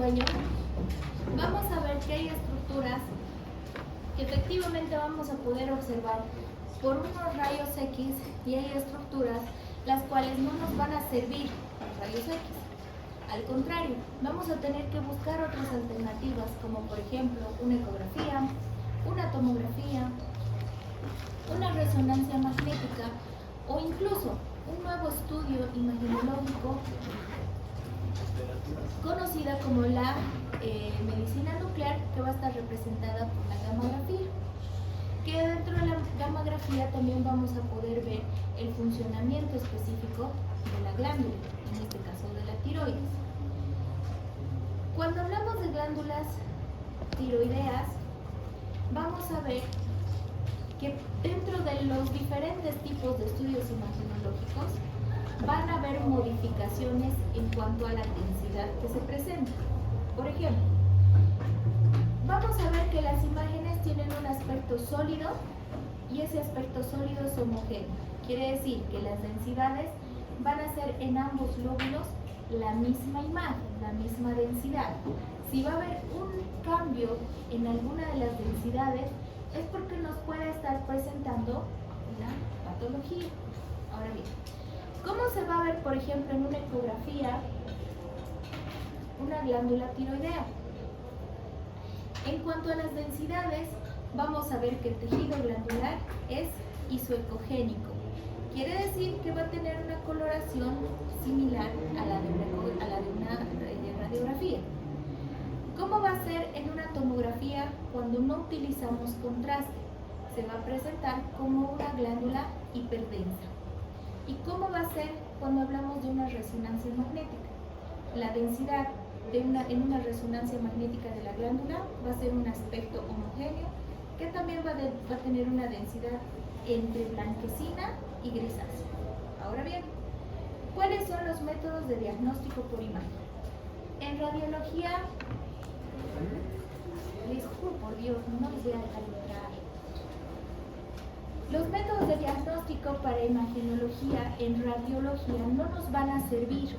sueño, vamos a ver que hay estructuras que efectivamente vamos a poder observar por unos rayos X y hay estructuras las cuales no nos van a servir los rayos X. Al contrario, vamos a tener que buscar otras alternativas como por ejemplo una ecografía, una tomografía, una resonancia magnética o incluso un nuevo estudio imagenológico conocida como la medicina nuclear, que va a estar representada por la gamografía, que dentro de la gamografía también vamos a poder ver el funcionamiento específico de la glándula, en este caso de la tiroides. Cuando hablamos de glándulas tiroideas, vamos a ver que dentro de los diferentes tipos de estudios imagenológicos van a haber modificaciones en cuanto a la densidad que se presenta. Por ejemplo, vamos a ver que las imágenes tienen un aspecto sólido y ese aspecto sólido es homogéneo. Quiere decir que las densidades van a ser en ambos lóbulos la misma imagen, la misma densidad. Si va a haber un cambio en alguna de las densidades, es porque nos puede estar presentando una patología. Ahora bien, ¿cómo se va a ver, por ejemplo, en una ecografía una glándula tiroidea? En cuanto a las densidades, vamos a ver que el tejido glandular es isoecogénico. Quiere decir que va a tener una coloración similar a la de una radiografía. ¿Cómo va a ser en una tomografía cuando no utilizamos contraste? Se va a presentar como una glándula hiperdensa. ¿Y cómo va a ser cuando hablamos de una resonancia magnética? La densidad en una resonancia magnética de la glándula va a ser un aspecto homogéneo que también va a tener una densidad entre blanquecina y grisácea. Ahora bien, ¿cuáles son los métodos de diagnóstico por imagen? En radiología, les juro por Dios, no les voy a dejar entrar. Los métodos de diagnóstico para imagenología en radiología no nos van a servir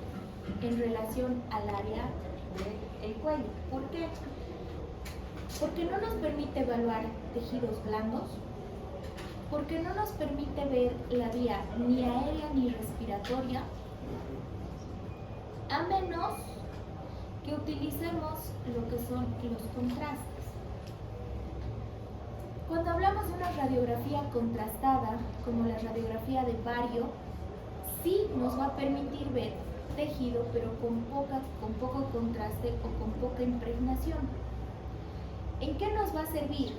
en relación al área del cuello. ¿Por qué? Porque no nos permite evaluar tejidos blandos, porque no nos permite ver la vía ni aérea ni respiratoria, a menos que utilicemos lo que son los contrastes. Cuando hablamos de una radiografía contrastada, como la radiografía de bario, sí nos va a permitir ver tejido, pero con poco contraste o con poca impregnación. ¿En qué nos va a servir?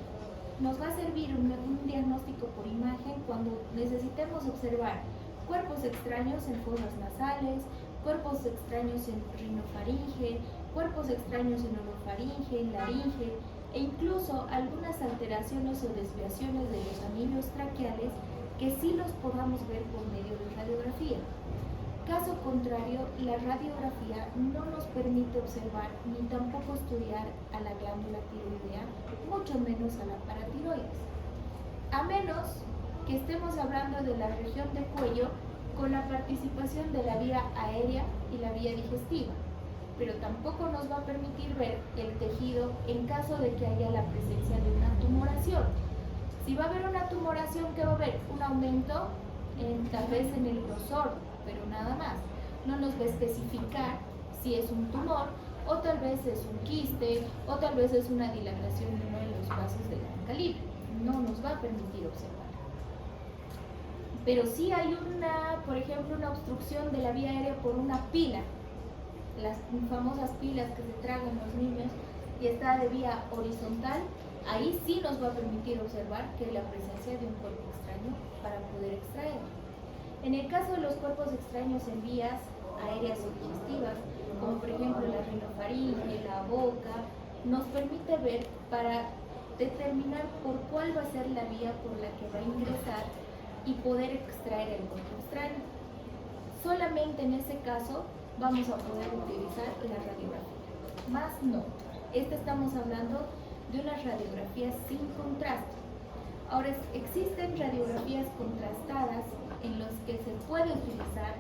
Nos va a servir un diagnóstico por imagen cuando necesitemos observar cuerpos extraños en fosas nasales, cuerpos extraños en rinofaringe, cuerpos extraños en orofaringe, en laringe, e incluso algunas alteraciones o desviaciones de los anillos traqueales que sí los podamos ver por medio de radiografía. Caso contrario, la radiografía no nos permite observar ni tampoco estudiar a la glándula tiroidea, mucho menos a la paratiroides. A menos que estemos hablando de la región de cuello con la participación de la vía aérea y la vía digestiva, pero tampoco nos va a permitir ver el tejido en caso de que haya la presencia de una tumoración. Si va a haber una tumoración, ¿qué va a haber? Un aumento tal vez en el grosor, pero nada más. No nos va a especificar si es un tumor, o tal vez es un quiste, o tal vez es una dilatación de uno de los vasos de gran calibre. No nos va a permitir observar. Pero sí hay por ejemplo, una obstrucción de la vía aérea por una pila, las famosas pilas que se tragan los niños, y está de vía horizontal. Ahí sí nos va a permitir observar que hay la presencia de un cuerpo extraño para poder extraer. En el caso de los cuerpos extraños en vías aéreas o digestivas, como por ejemplo la rinofaringe, la boca, nos permite ver para determinar por cuál va a ser la vía por la que va a ingresar y poder extraer el cuerpo extraño. Solamente en ese caso vamos a poder utilizar la radiografía, más no. Estamos hablando de unas radiografías sin contraste. Ahora, existen radiografías contrastadas en las que se puede utilizar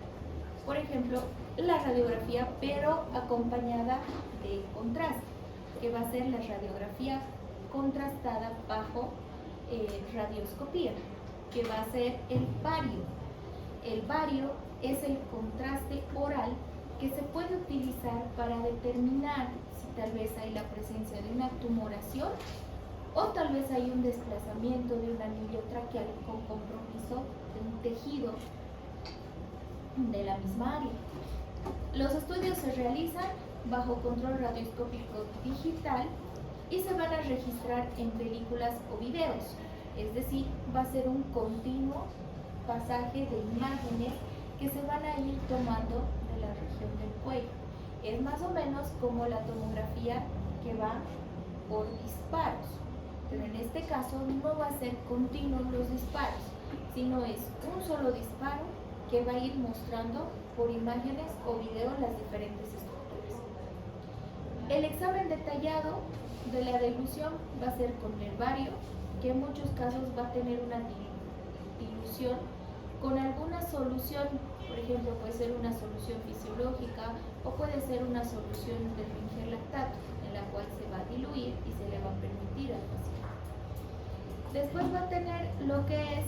por ejemplo, la radiografía, pero acompañada de contraste, que va a ser la radiografía contrastada bajo radioscopía, que va a ser el bario. El bario es el contraste oral que se puede utilizar para determinar si tal vez hay la presencia de una tumoración o tal vez hay un desplazamiento de un anillo traqueal con compromiso de un tejido de la misma área. Los estudios se realizan bajo control radioscópico digital y se van a registrar en películas o videos, es decir, va a ser un continuo pasaje de imágenes que se van a ir tomando de la región del cuello. Es más o menos como la tomografía que va por disparos, pero en este caso no va a ser continuos los disparos, sino es un solo disparo que va a ir mostrando por imágenes o videos las diferentes estructuras. El examen detallado de la dilución va a ser con el bario, que en muchos casos va a tener una dilución con alguna solución, por ejemplo puede ser una solución fisiológica o puede ser una solución del lactato, en la cual se va a diluir y se le va a permitir al paciente. Después va a tener lo que es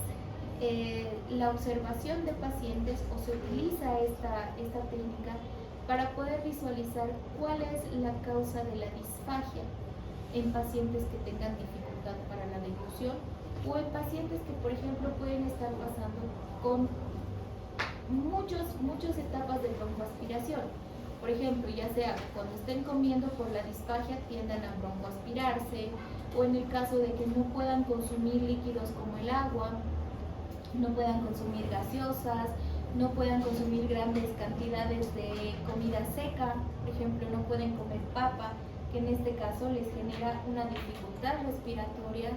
la observación de pacientes, o se utiliza esta técnica para poder visualizar cuál es la causa de la disfagia en pacientes que tengan dificultad para la deglución o en pacientes que, por ejemplo, pueden estar pasando con muchas etapas de broncoaspiración. Por ejemplo, ya sea cuando estén comiendo por la disfagia tiendan a broncoaspirarse, o en el caso de que no puedan consumir líquidos como el agua, no puedan consumir gaseosas, no puedan consumir grandes cantidades de comida seca, por ejemplo, no pueden comer papa, que en este caso les genera una dificultad respiratoria,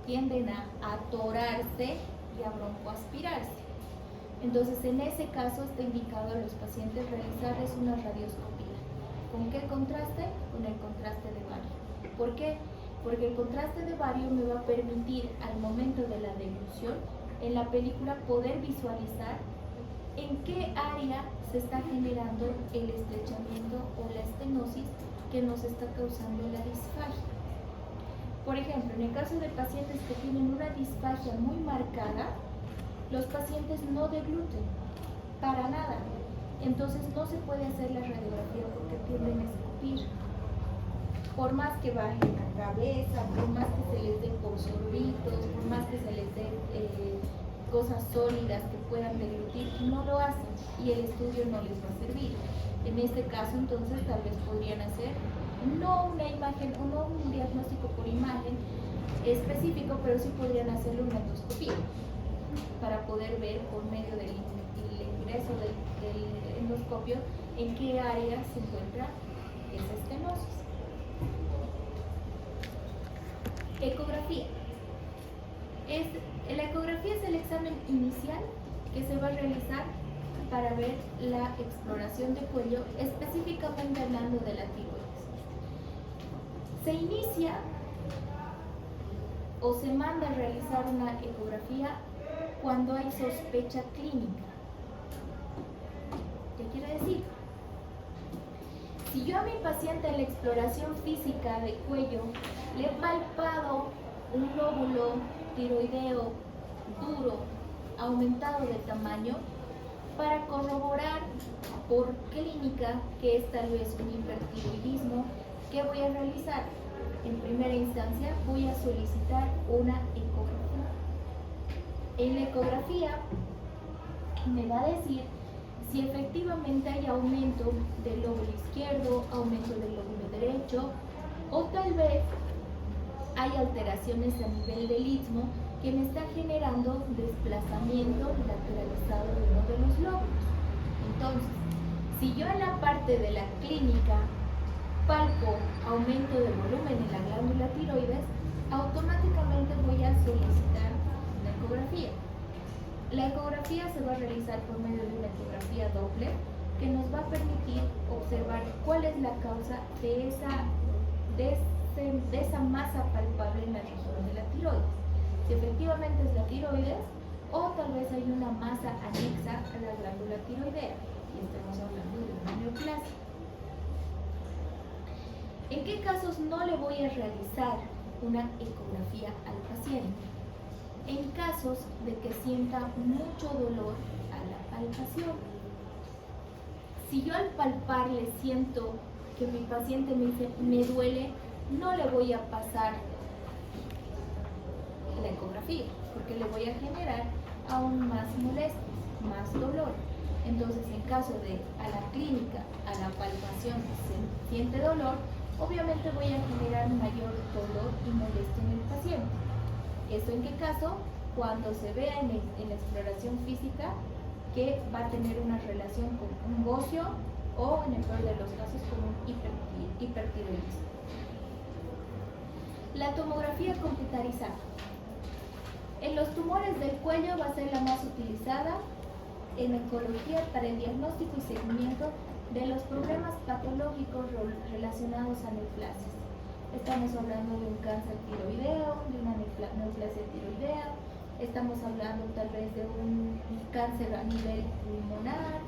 tienden a atorarse y a broncoaspirarse. Entonces, en ese caso está indicado a los pacientes realizarles una radioscopía. ¿Con qué contraste? Con el contraste de bario. ¿Por qué? Porque el contraste de bario me va a permitir al momento de la deglución en la película poder visualizar en qué área se está generando el estrechamiento o la estenosis que nos está causando la disfagia. Por ejemplo, en el caso de pacientes que tienen una disfagia muy marcada, los pacientes no degluten para nada, entonces no se puede hacer la radiografía porque tienden a escupir. Por más que bajen la cabeza, por más que se les den por sorbitos, por más que se les den cosas sólidas que puedan deglutir, no lo hacen y el estudio no les va a servir. En este caso, entonces, tal vez podrían hacer no una imagen o no un diagnóstico por imagen específico, pero sí podrían hacerle una endoscopía para poder ver por medio del ingreso del endoscopio en qué área se encuentra esa estenosis. Ecografía. La ecografía es el examen inicial que se va a realizar para ver la exploración de cuello, específicamente hablando de la tiroides. Se inicia o se manda a realizar una ecografía cuando hay sospecha clínica. ¿Qué quiere decir? Si yo a mi paciente en la exploración física de cuello le he palpado un lóbulo tiroideo duro, aumentado de tamaño, para corroborar por clínica que es tal vez un hipertiroidismo, ¿qué voy a realizar? En primera instancia voy a solicitar una ecografía. En la ecografía me va a decir si efectivamente hay aumento del lóbulo izquierdo, aumento del lóbulo derecho, o tal vez hay alteraciones a nivel del istmo que me está generando desplazamiento lateralizado de uno de los lóbulos. Entonces, si yo en la parte de la clínica palpo aumento de volumen en la glándula tiroides, automáticamente voy a solicitar una ecografía. La ecografía se va a realizar por medio de una ecografía Doppler que nos va a permitir observar cuál es la causa de esa masa palpable en la región de la tiroides. Si efectivamente es la tiroides o tal vez hay una masa anexa a la glándula tiroidea. y estamos hablando de una neoplasia. ¿En qué casos no le voy a realizar una ecografía al paciente? En casos de que sienta mucho dolor a la palpación. Si yo al palparle siento que mi paciente me dice, me duele, no le voy a pasar la ecografía, porque le voy a generar aún más molestia, más dolor. Entonces, en caso de a la clínica, a la palpación se siente dolor, obviamente voy a generar mayor dolor y molestia en el paciente. ¿Esto en qué caso? Cuando se vea en la exploración física que va a tener una relación con un bocio o, en el peor de los casos, con un hipertiroidismo. La tomografía computarizada. En los tumores del cuello va a ser la más utilizada en oncología para el diagnóstico y seguimiento de los problemas patológicos relacionados a neoplasias. Estamos hablando de un cáncer tiroideo, de una neoplasia tiroidea, estamos hablando tal vez de un cáncer a nivel pulmonar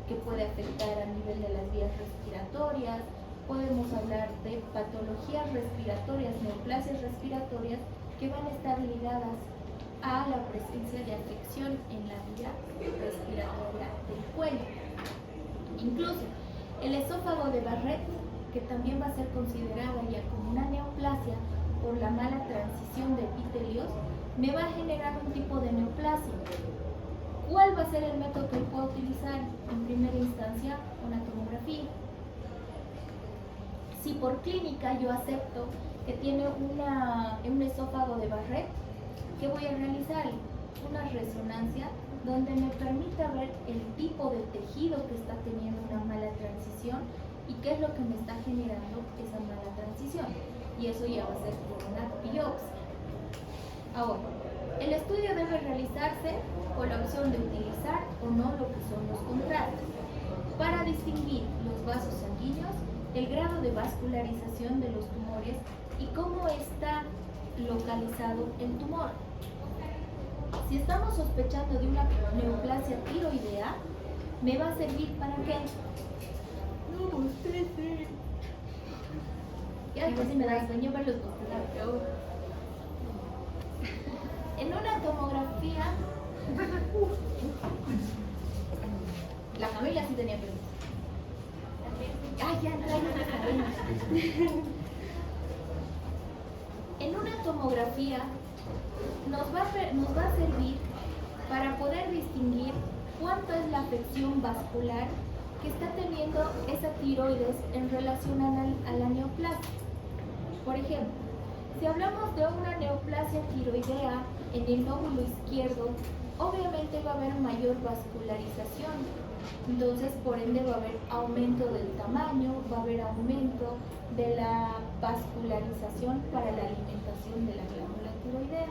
que puede afectar a nivel de las vías respiratorias. Podemos hablar de patologías respiratorias, neoplasias respiratorias que van a estar ligadas a la presencia de afección en la vía respiratoria del cuello. Incluso el esófago de Barrett, que también va a ser considerada ya como una neoplasia por la mala transición de epitelios, me va a generar un tipo de neoplasia. ¿Cuál va a ser el método que puedo utilizar? En primera instancia, una tomografía. Si por clínica yo acepto que tiene un esófago de Barrett, ¿qué voy a realizar? Una resonancia donde me permita ver el tipo de tejido que está teniendo una mala transición y qué es lo que me está generando esa mala transición. Y eso ya va a ser por una biopsia. Ahora, el estudio debe realizarse con la opción de utilizar o no lo que son los contrastes para distinguir los vasos sanguíneos, el grado de vascularización de los tumores y cómo está localizado el tumor. Si estamos sospechando de una neoplasia tiroidea, ¿me va a servir para qué? No, usted. Ya después si me da sueño ver los postulados. En una tomografía, la Camila sí tenía preguntas. Ay, ya, en una tomografía nos va a servir para poder distinguir cuánto es la afección vascular que está teniendo esa tiroides en relación a la neoplasia. Por ejemplo, si hablamos de una neoplasia tiroidea en el lóbulo izquierdo, obviamente va a haber mayor vascularización. Entonces, por ende, va a haber aumento del tamaño, va a haber aumento de la vascularización para la alimentación de la glándula tiroidea.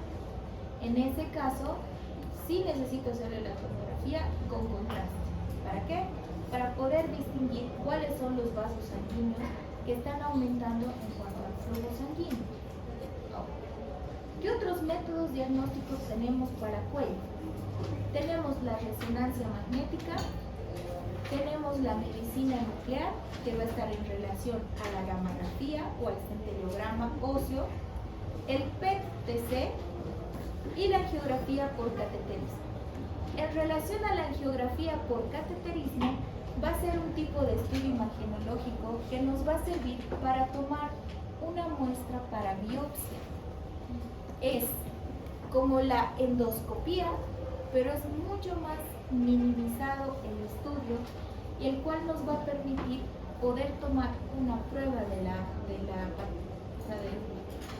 En ese caso, sí necesito hacerle la tomografía con contraste. ¿Para qué? Para poder distinguir cuáles son los vasos sanguíneos que están aumentando en cuanto al flujo sanguíneo. ¿Qué otros métodos diagnósticos tenemos para cuello? Tenemos la resonancia magnética, tenemos la medicina nuclear, que va a estar en relación a la gammagrafía o al centellograma óseo, el PET-TC y la angiografía por cateterismo. En relación a la angiografía por cateterismo, va a ser un tipo de estudio imagenológico que nos va a servir para tomar una muestra para biopsia. Es como la endoscopía, pero es mucho más minimizado el estudio y el cual nos va a permitir poder tomar una prueba del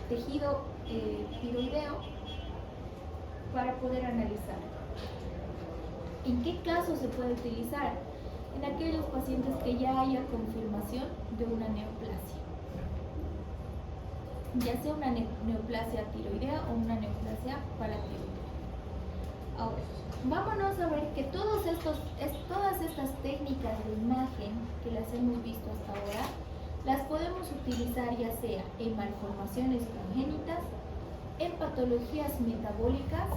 tejido tiroideo para poder analizar. ¿En qué casos se puede utilizar? En aquellos pacientes que ya haya confirmación de una neoplasia, ya sea una neoplasia tiroidea o una neoplasia paratiroidea. Ahora, vámonos a ver que todas estas técnicas de imagen que las hemos visto hasta ahora, las podemos utilizar ya sea en malformaciones congénitas, en patologías metabólicas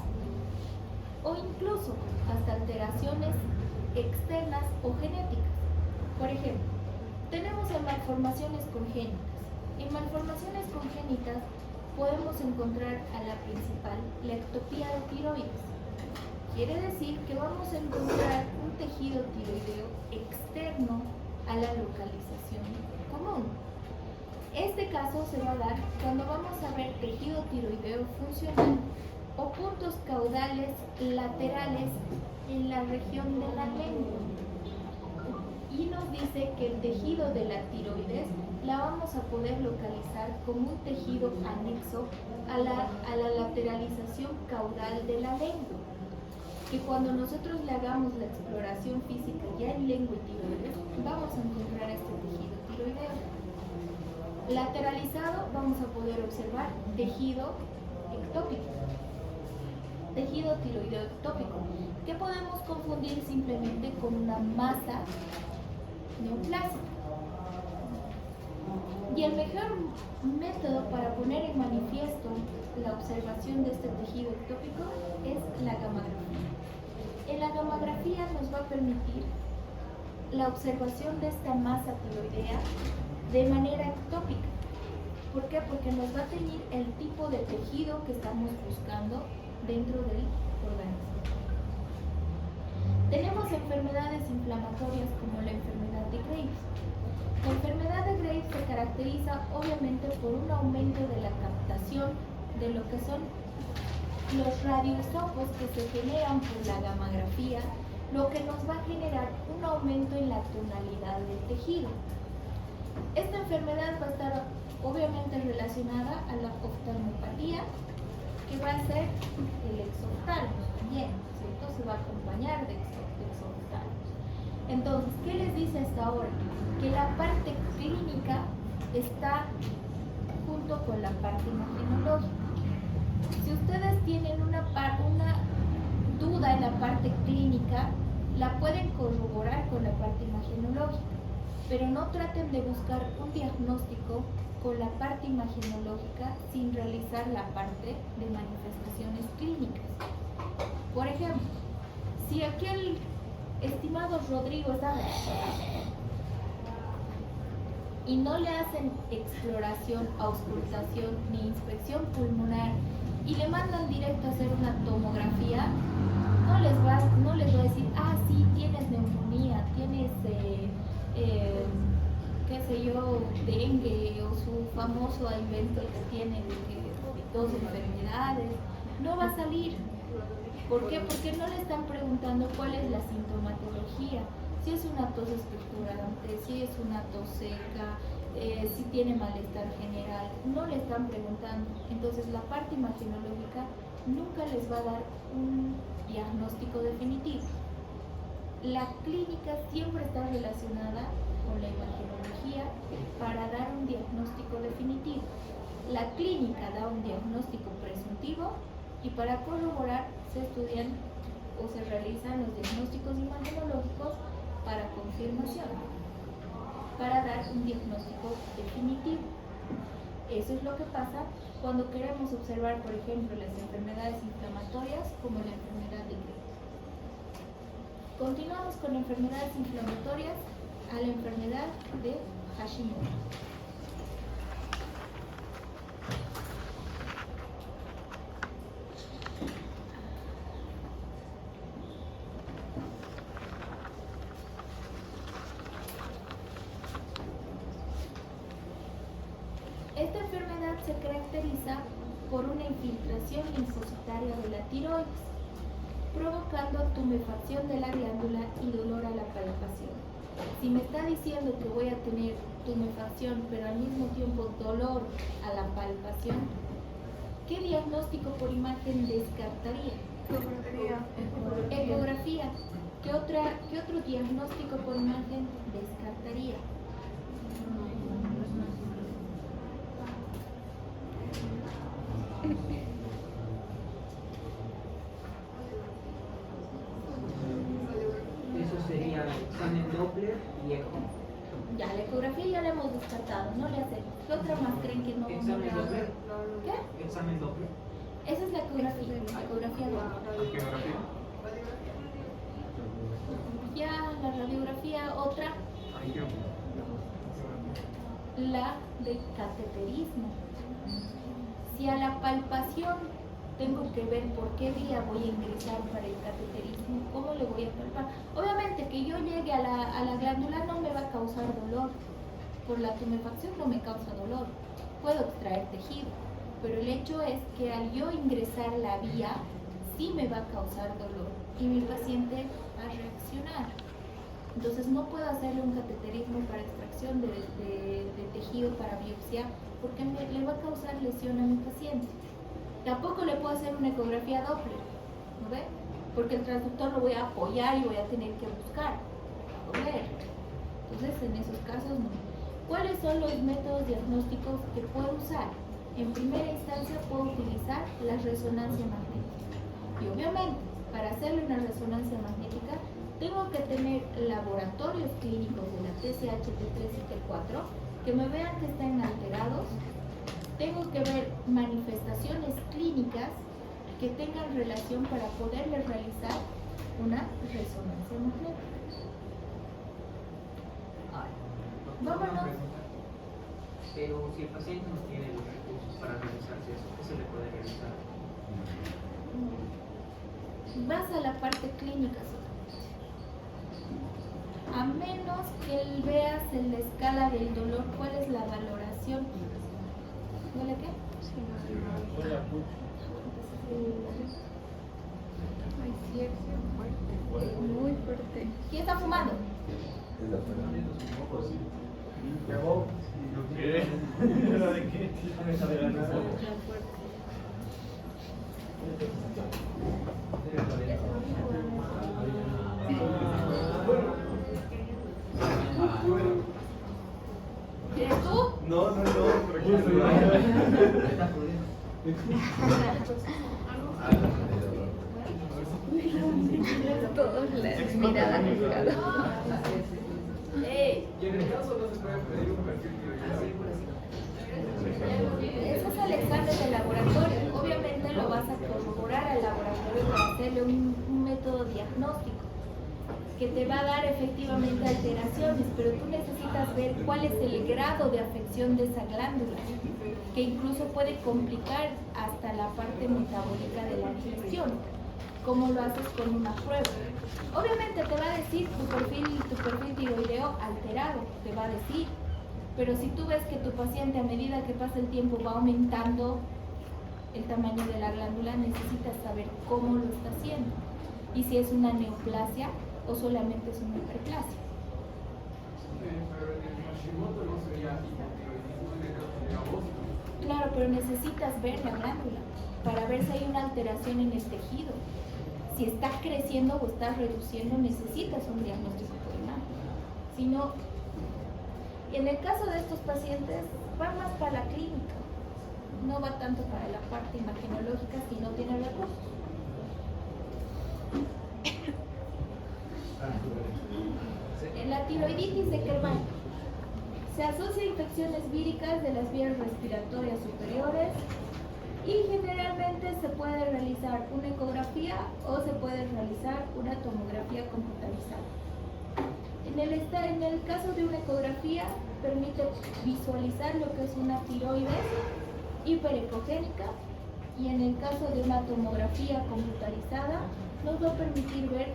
o incluso hasta alteraciones externas o genéticas. Por ejemplo, tenemos en malformaciones congénitas. En malformaciones congénitas podemos encontrar a la principal, la ectopía de tiroides. Quiere decir que vamos a encontrar un tejido tiroideo externo a la localización común. Este caso se va a dar cuando vamos a ver tejido tiroideo funcional o puntos caudales laterales en la región de la lengua. Y nos dice que el tejido de la tiroides la vamos a poder localizar como un tejido anexo a la lateralización caudal de la lengua. Que cuando nosotros le hagamos la exploración física ya en lengua y tiroides, vamos a encontrar este tejido tiroideo. Lateralizado vamos a poder observar tejido ectópico, tejido tiroideo ectópico, que podemos confundir simplemente con una masa neoplásica. Y el mejor método para poner en manifiesto la observación de este tejido ectópico es la gammagrafía. En la gammagrafía nos va a permitir la observación de esta masa tiroidea de manera ectópica. ¿Por qué? Porque nos va a tener el tipo de tejido que estamos buscando dentro del organismo. Tenemos enfermedades inflamatorias como la enfermedad de Graves. La enfermedad de Graves se caracteriza obviamente por un aumento de la captación de lo que son los radioisopos que se generan por la gammagrafía, lo que nos va a generar un aumento en la tonalidad del tejido. Esta enfermedad va a estar obviamente relacionada a la oftalmopatía, que va a ser el exoftálmos también, ¿cierto? Se va a acompañar de exoftálmos. Entonces, ¿qué les dice hasta ahora? Que la parte clínica está junto con la parte imagenológica. Si ustedes tienen una duda en la parte clínica, la pueden corroborar con la parte imagenológica, pero no traten de buscar un diagnóstico con la parte imagenológica sin realizar la parte de manifestaciones clínicas. Por ejemplo, si aquel estimado Rodrigo está y no le hacen exploración, auscultación ni inspección pulmonar y le mandan directo a hacer una tomografía, no les va a decir, ah, sí, tienes neumonía, tienes, qué sé yo, dengue o su famoso invento que tiene de dos enfermedades. No va a salir. ¿Por qué? Porque no le están preguntando cuál es la sintomatología. Si es una tos estructurante, si es una tos seca, si tiene malestar general, no le están preguntando. Entonces la parte imagenológica nunca les va a dar un diagnóstico definitivo. La clínica siempre está relacionada con la imagenología para dar un diagnóstico definitivo. La clínica da un diagnóstico presuntivo y para corroborar se estudian o se realizan los diagnósticos imagenológicos para confirmación, para dar un diagnóstico definitivo. Eso es lo que pasa cuando queremos observar, por ejemplo, las enfermedades inflamatorias como la enfermedad de Graves. Continuamos con enfermedades inflamatorias a la enfermedad de Hashimoto. Esta enfermedad se caracteriza por una infiltración linfocitaria de la tiroides, provocando tumefacción de la glándula y dolor a la palpación. Si me está diciendo que voy a tener tumefacción, pero al mismo tiempo dolor a la palpación, ¿qué diagnóstico por imagen descartaría? Ecografía. ¿Qué otro diagnóstico por imagen descartaría? Eso sería examen Doppler y eco. Ya, la ecografía ya la hemos descartado, no le hacemos. ¿Qué otra más creen que no? ¿Examen Doppler? ¿Qué? ¿Examen Doppler? Esa es la ecografía Doppler. ¿Geografía? Y Ya la radiografía otra, la de cateterismo. Si a la palpación tengo que ver por qué vía voy a ingresar para el cateterismo, cómo le voy a palpar. Obviamente que yo llegue a la glándula no me va a causar dolor, por la tumefacción no me causa dolor, puedo extraer tejido, pero el hecho es que al yo ingresar la vía sí me va a causar dolor y mi paciente va a reaccionar. Entonces no puedo hacerle un cateterismo para extracción de tejido para biopsia porque le va a causar lesión a mi paciente. Tampoco le puedo hacer una ecografía Doppler, ¿no ve? Porque el transductor lo voy a apoyar y voy a tener que buscar, ver. Entonces en esos casos no. ¿Cuáles son los métodos diagnósticos que puedo usar? En primera instancia puedo utilizar la resonancia magnética. Y obviamente, para hacerle una resonancia magnética, tengo que tener laboratorios clínicos de la TSH, T3 y T4 que me vean que están alterados. Tengo que ver manifestaciones clínicas que tengan relación para poderles realizar una resonancia magnética. Vámonos. Pero si el paciente no tiene los recursos para realizarse eso, ¿qué se le puede realizar? Vas a la parte clínica solamente. A menos que veas en la escala del dolor cuál es la valoración. ¿Duele qué? Ay, sí, es fuerte, muy fuerte. ¿Quién está fumando? ¿Eres tú? No, Todos las miradas buscadas. Y en el caso no se puede pedir un perfil Ese es el examen de laboratorio. Obviamente lo vas a corroborar al laboratorio para hacerle un método diagnóstico que te va a dar efectivamente alteraciones, pero tú necesitas ver cuál es el grado de afección de esa glándula, que incluso puede complicar hasta la parte metabólica de la digestión. ¿Cómo lo haces con una prueba? Obviamente te va a decir tu perfil tiroideo alterado, te va a decir. Pero si tú ves que tu paciente a medida que pasa el tiempo va aumentando el tamaño de la glándula, necesitas saber cómo lo está haciendo y si es una neoplasia o solamente es una hiperplasia. pero en el Hashimoto no sería hipotiroidismo en el caso de agosto. Claro, pero necesitas ver la glándula para ver si hay una alteración en el tejido. Si está creciendo o está reduciendo, necesitas un diagnóstico por imagen. Si no, y en el caso de estos pacientes, va más para la clínica, no va tanto para la parte imagenológica si no tiene recursos. En la tiroiditis de Kerman se asocia a infecciones víricas de las vías respiratorias superiores y generalmente se puede realizar una ecografía o se puede realizar una tomografía computarizada. En el caso de una ecografía permite visualizar lo que es una tiroides hiperecogénica y en el caso de una tomografía computarizada nos va a permitir ver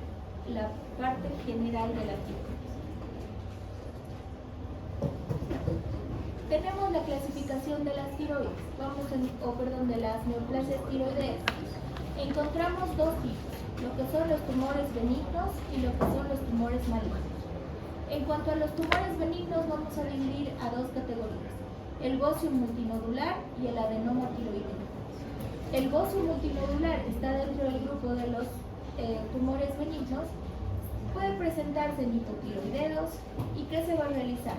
la parte general de la tiroides. Tenemos la clasificación de las tiroides, de las neoplasias tiroideas. Encontramos dos tipos, lo que son los tumores benignos y lo que son los tumores malignos. En cuanto a los tumores benignos, vamos a dividir a dos categorías, el bocio multinodular y el adenoma tiroideo. El bocio multinodular está dentro del grupo de los tumores benignos, puede presentarse en hipotiroideos. ¿Y qué se va a realizar?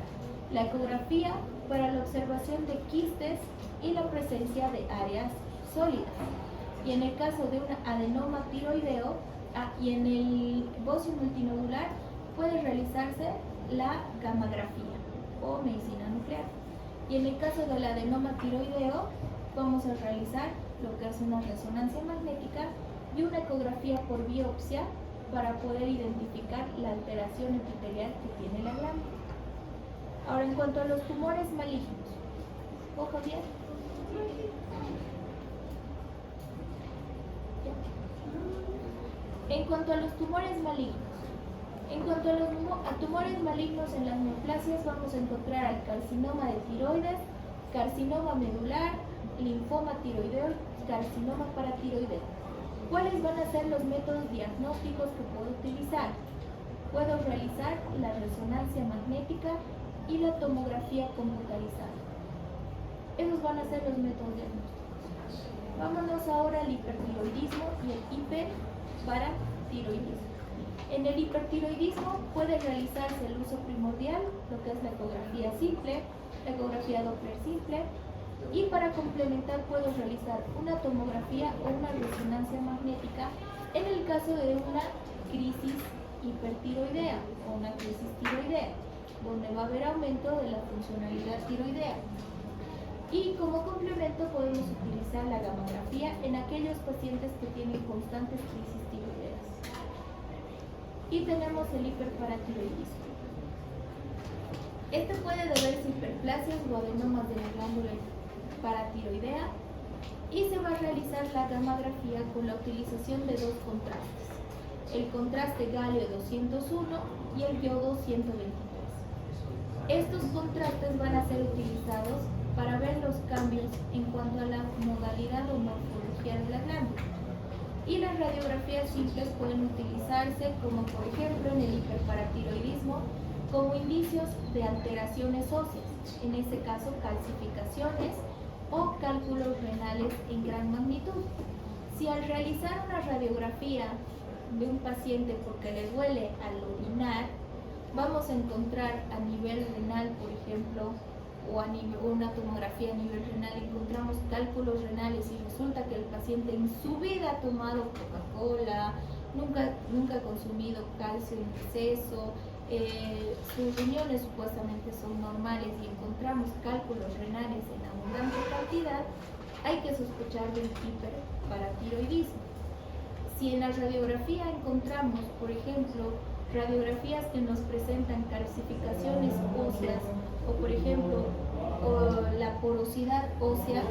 La ecografía para la observación de quistes y la presencia de áreas sólidas. Y en el caso de un adenoma tiroideo y en el bocio multinodular puede realizarse la gammagrafía o medicina nuclear. Y en el caso del adenoma tiroideo vamos a realizar lo que es una resonancia magnética y una ecografía por biopsia para poder identificar la alteración epitelial que tiene la glándula. Ahora, en cuanto a los tumores malignos, ojo bien. En cuanto a los tumores malignos, tumores malignos en las neoplasias vamos a encontrar al carcinoma de tiroides, carcinoma medular, linfoma tiroideo, carcinoma paratiroideo. ¿Cuáles van a ser los métodos diagnósticos que puedo utilizar? Puedo realizar la resonancia magnética y la tomografía computarizada. Esos van a ser los métodos diagnósticos. Vámonos ahora al hipertiroidismo y el hiperparatiroidismo. En el hipertiroidismo puede realizarse el uso primordial, lo que es la ecografía simple, la ecografía Doppler simple, y para complementar puedo realizar una tomografía o una resonancia magnética en el caso de una crisis hipertiroidea o una crisis tiroidea, donde va a haber aumento de la funcionalidad tiroidea. Y como complemento podemos utilizar la gamografía en aquellos pacientes que tienen constantes crisis tiroideas. Y tenemos el hiperparatiroidismo. Este puede deberse a hiperplasias o adenomas de la glándula paratiroidea y se va a realizar la gamografía con la utilización de dos contrastes, el contraste galio 201 y el yodo 123. Estos contrastes van a ser utilizados para ver los cambios en cuanto a la modalidad o morfología de la glándula. Y las radiografías simples pueden utilizarse, como por ejemplo en el hiperparatiroidismo, como indicios de alteraciones óseas, en este caso calcificaciones o cálculos renales en gran magnitud. Si al realizar una radiografía de un paciente porque le duele al orinar, vamos a encontrar a nivel renal, por ejemplo, o una tomografía a nivel renal, encontramos cálculos renales y resulta que el paciente en su vida ha tomado Coca-Cola, nunca ha consumido calcio en exceso, sus riñones supuestamente son normales y encontramos cálculos renales en abundante cantidad, hay que sospechar del hiperparatiroidismo. Si en la radiografía encontramos, por ejemplo, radiografías que nos presentan calcificaciones óseas o por ejemplo la porosidad ósea,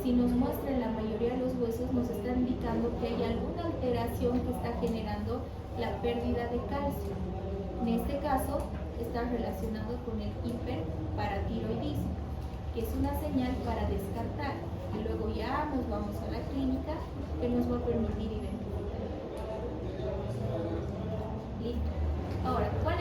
si nos muestra en la mayoría de los huesos nos está indicando que hay alguna alteración que está generando la pérdida de calcio. En este caso está relacionado con el hiperparatiroidismo, que es una señal para descartar y luego ya nos vamos a la clínica que nos va a permitir identificar. Listo. Ahora, ¿cuál